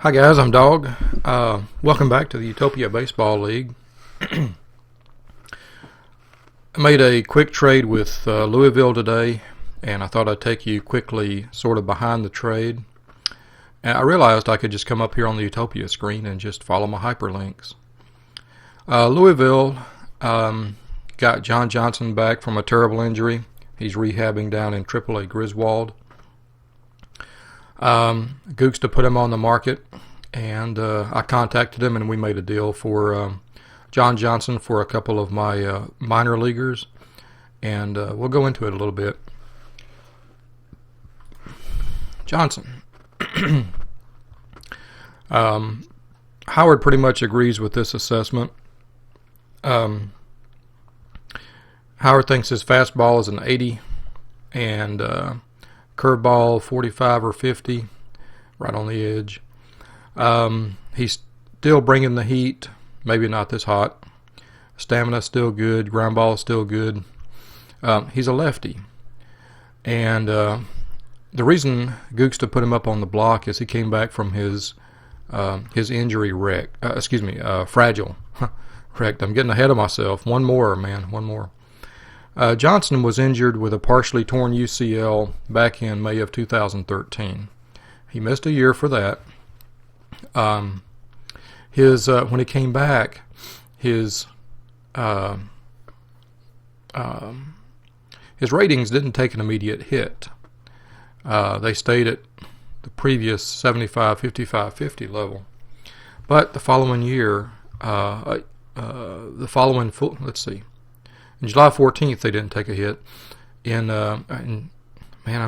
Hi guys, I'm Dog. Welcome back to the Utopia Baseball League. I made a quick trade with Louisville today, and I thought I'd take you quickly sort of behind the trade. And I realized I could just come up here on the Utopia screen and just follow my hyperlinks. Louisville got Jon Johnson back from a terrible injury. He's rehabbing down in AAA Griswold. Gooks to put him on the market, and I contacted him and we made a deal for Jon Johnson for a couple of my minor leaguers, and we'll go into it a little bit. Johnson. Howard pretty much agrees with this assessment. Howard thinks his fastball is an 80 and curveball 45 or 50, right on the edge. He's still bringing the heat, maybe not this hot. Stamina still good, ground ball still good. He's a lefty, and the reason Gooks to put him up on the block is he came back from his injury fragile. Wrecked. I'm getting ahead of myself. One more. Johnson was injured with a partially torn UCL back in May of 2013. He missed a year for that. When he came back, his ratings didn't take an immediate hit. They stayed at the previous 75, 55, 50 level. But the following year, in July 14th, they didn't take a hit. I'm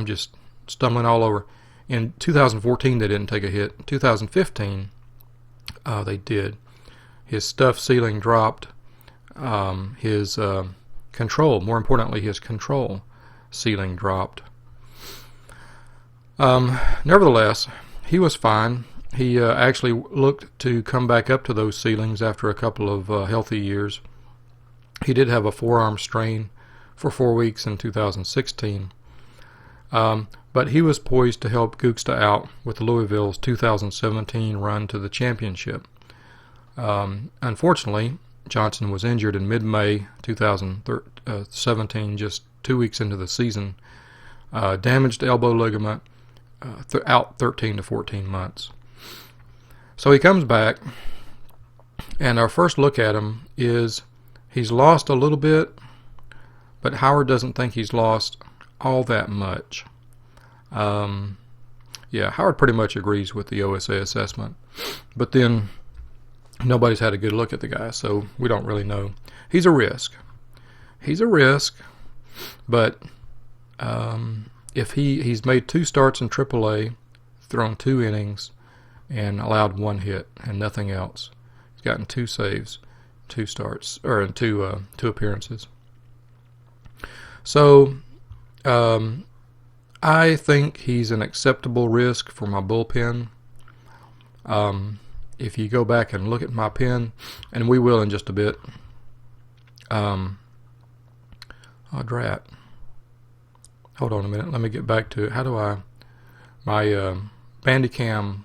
just stumbling all over. In 2014, they didn't take a hit. In 2015, they did. His stuff ceiling dropped. His control, more importantly, his control ceiling dropped. Nevertheless, he was fine. He actually looked to come back up to those ceilings after a couple of healthy years. He did have a forearm strain for 4 weeks in 2016, but he was poised to help Gooks out with Louisville's 2017 run to the championship. Unfortunately, Johnson was injured in mid-May 2017, just 2 weeks into the season. Damaged elbow ligament, out 13 to 14 months. So he comes back, and our first look at him is he's lost a little bit, but Howard doesn't think he's lost all that much. Howard pretty much agrees with the OSA assessment, but then nobody's had a good look at the guy, so we don't really know. He's a risk, but if he's made 2 starts in AAA, thrown 2 innings, and allowed 1 hit and nothing else. He's gotten 2 saves, 2 starts, or in 2 appearances. So I think he's an acceptable risk for my bullpen. If you go back and look at my pen, and we will in just a bit. Drat. Hold on a minute. Let me get back to it. How do my Bandicam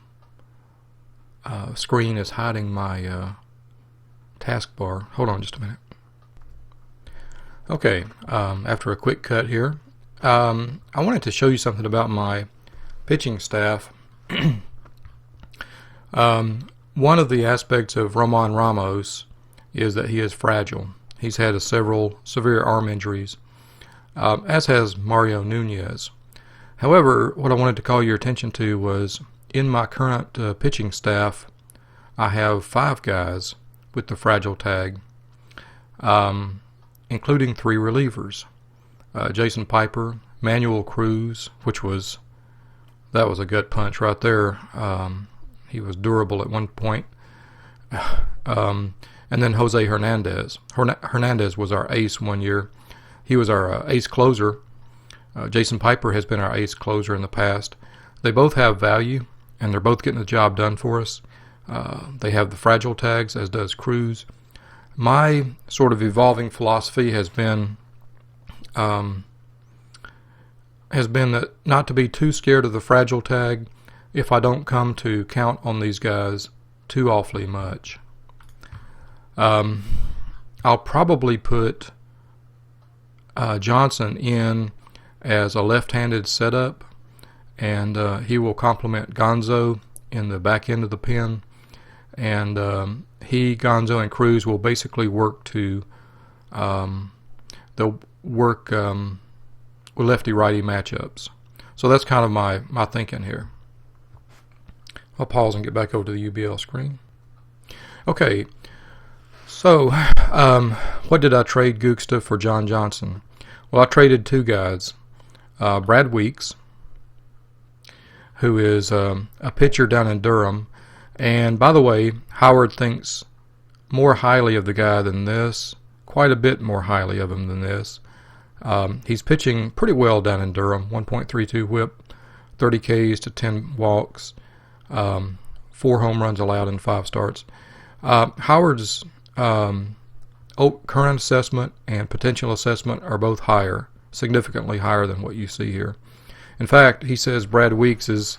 screen is hiding my taskbar. Hold on just a minute. Okay, after a quick cut here, I wanted to show you something about my pitching staff. One of the aspects of Roman Ramos is that he is fragile. He's had several severe arm injuries, as has Mario Nunez. However, what I wanted to call your attention to was in my current pitching staff, I have 5 guys with the fragile tag, including 3 relievers. Jason Piper, Manuel Cruz, that was a gut punch right there. He was durable at one point. And then Jose Hernandez. Hernandez was our ace one year. He was our ace closer. Jason Piper has been our ace closer in the past. They both have value, and they're both getting the job done for us. They have the fragile tags, as does Cruz. My sort of evolving philosophy has been that not to be too scared of the fragile tag, if I don't come to count on these guys too awfully much. I'll probably put Johnson in as a left-handed setup, and he will complement Gonzo in the back end of the pen, and Gonzo, and Cruz will basically work to they'll work with lefty-righty matchups. So that's kind of my thinking here. I'll pause and get back over to the UBL screen. Okay, so what did I trade Gooksta for Jon Johnson? Well, I traded two guys. Brad Weeks, who is a pitcher down in Durham. And by the way, Howard thinks more highly of the guy than this, quite a bit more highly of him than this. He's pitching pretty well down in Durham, 1.32 whip, 30 Ks to 10 walks, 4 home runs allowed in 5 starts. Howard's current assessment and potential assessment are both higher, significantly higher than what you see here. In fact, he says Brad Weeks is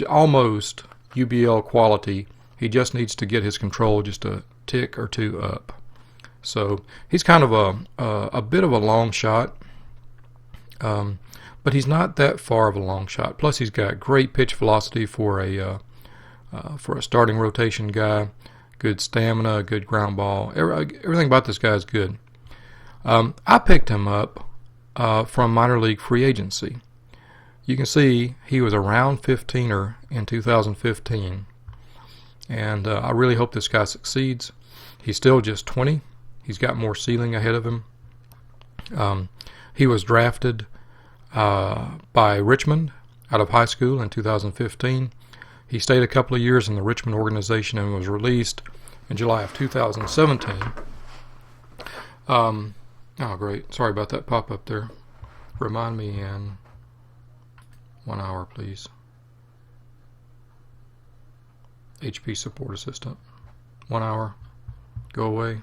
almost UBL quality. He just needs to get his control just a tick or two up. So he's kind of a bit of a long shot, but he's not that far of a long shot. Plus, he's got great pitch velocity for a starting rotation guy. Good stamina, good ground ball. Everything about this guy is good. I picked him up from minor league free agency. You can see he was around 15er in 2015, and I really hope this guy succeeds. He's still just 20. He's got more ceiling ahead of him. He was drafted by Richmond out of high school in 2015. He stayed a couple of years in the Richmond organization and was released in July of 2017. Oh, great. Sorry about that pop-up there. Remind me in 1 hour, please. HP support assistant. 1 hour. Go away.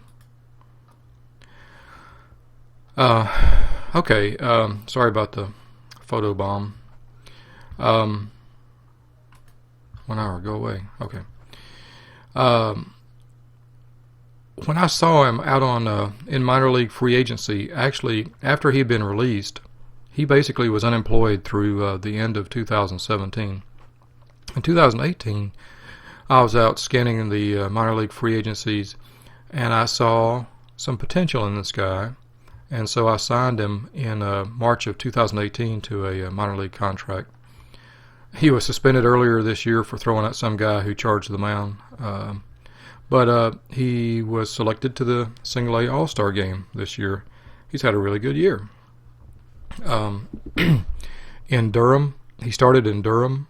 Okay. Sorry about the photo bomb. 1 hour. Go away. Okay. When I saw him out on in minor league free agency, actually after he had been released, he basically was unemployed through the end of 2017. In 2018, I was out scanning the minor league free agencies, and I saw some potential in this guy, and so I signed him in March of 2018 to a minor league contract. He was suspended earlier this year for throwing at some guy who charged the mound, but he was selected to the Single A All-Star game this year. He's had a really good year. In Durham, he started in Fremont,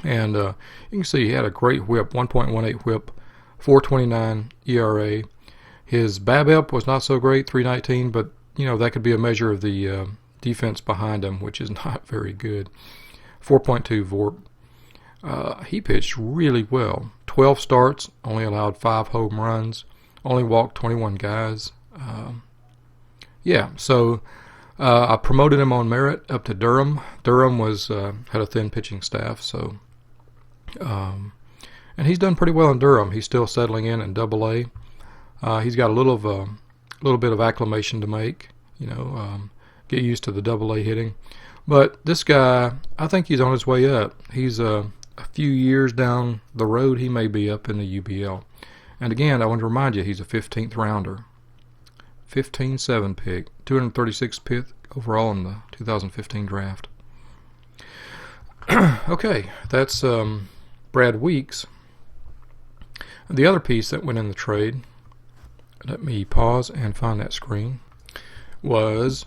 and you can see he had a great whip, 1.18 whip, 4.29 ERA. His BABIP was not so great, 3.19, but that could be a measure of the defense behind him, which is not very good. 4.2 VORP. He pitched really well. 12 starts, only allowed 5 home runs, only walked 21 guys. So I promoted him on merit up to Durham. Durham had a thin pitching staff, so and he's done pretty well in Durham. He's still settling in Double-A. He's got a little bit of acclimation to make, get used to the Double-A hitting. But this guy, I think he's on his way up. He's a few years down the road, he may be up in the UBL. And again, I want to remind you, he's a 15th rounder. 15-7 pick, 236th pick overall in the 2015 draft. Okay, that's Brad Weeks. The other piece that went in the trade, let me pause and find that screen, was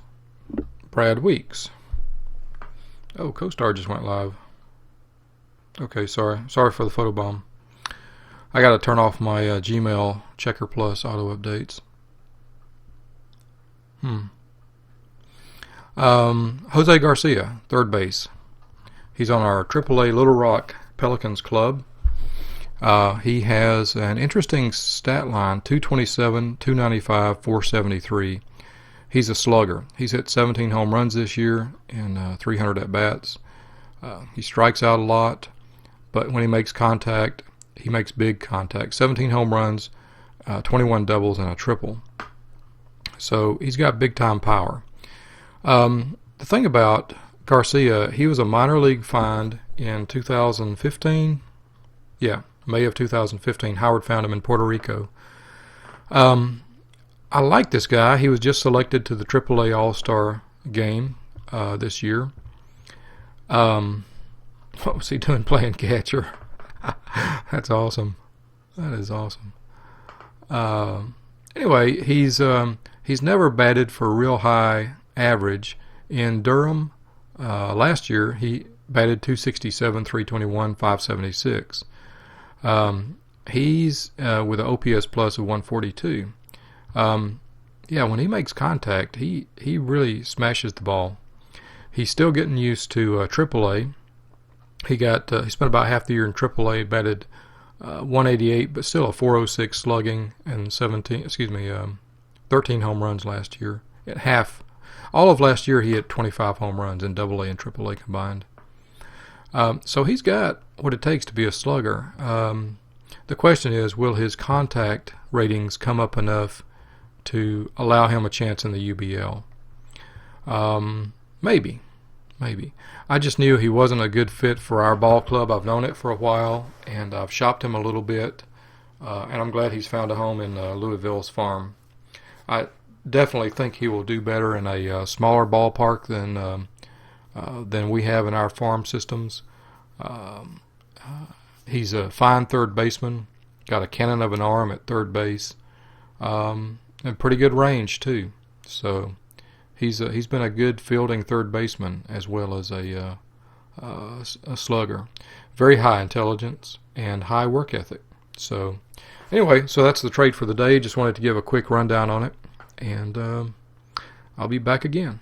Brad Weeks. Oh, CoStar just went live. Okay, sorry for the photo bomb. I got to turn off my Gmail Checker Plus auto updates. Jose Garcia, third base. He's on our AAA Little Rock Pelicans club. He has an interesting stat line, 227, 295, 473. He's a slugger. He's hit 17 home runs this year and 300 at-bats. He strikes out a lot, but when he makes contact, he makes big contact. 17 home runs, 21 doubles, and a triple. So he's got big-time power. The thing about Garcia, he was a minor league find in 2015. Yeah, May of 2015. Howard found him in Puerto Rico. I like this guy. He was just selected to the AAA All-Star game this year. What was he doing playing catcher? That's awesome. That is awesome. Anyway, he's never batted for a real high average. In Durham, last year, he batted .267, .321, .576. He's with an OPS plus of 142. Yeah, when he makes contact, he really smashes the ball. He's still getting used to AAA. He spent about half the year in AAA, batted 188, but still a 406 slugging and 13 home runs last year. All of last year he hit 25 home runs in AA and AAA combined. So he's got what it takes to be a slugger. The question is, will his contact ratings come up enough to allow him a chance in the UBL? Maybe. I just knew he wasn't a good fit for our ball club. I've known it for a while, and I've shopped him a little bit, and I'm glad he's found a home in Louisville's farm. I definitely think he will do better in a smaller ballpark than we have in our farm systems. He's a fine third baseman, got a cannon of an arm at third base, and pretty good range too. So he's been a good fielding third baseman as well as a slugger. Very high intelligence and high work ethic. So anyway, so that's the trade for the day. Just wanted to give a quick rundown on it, and I'll be back again.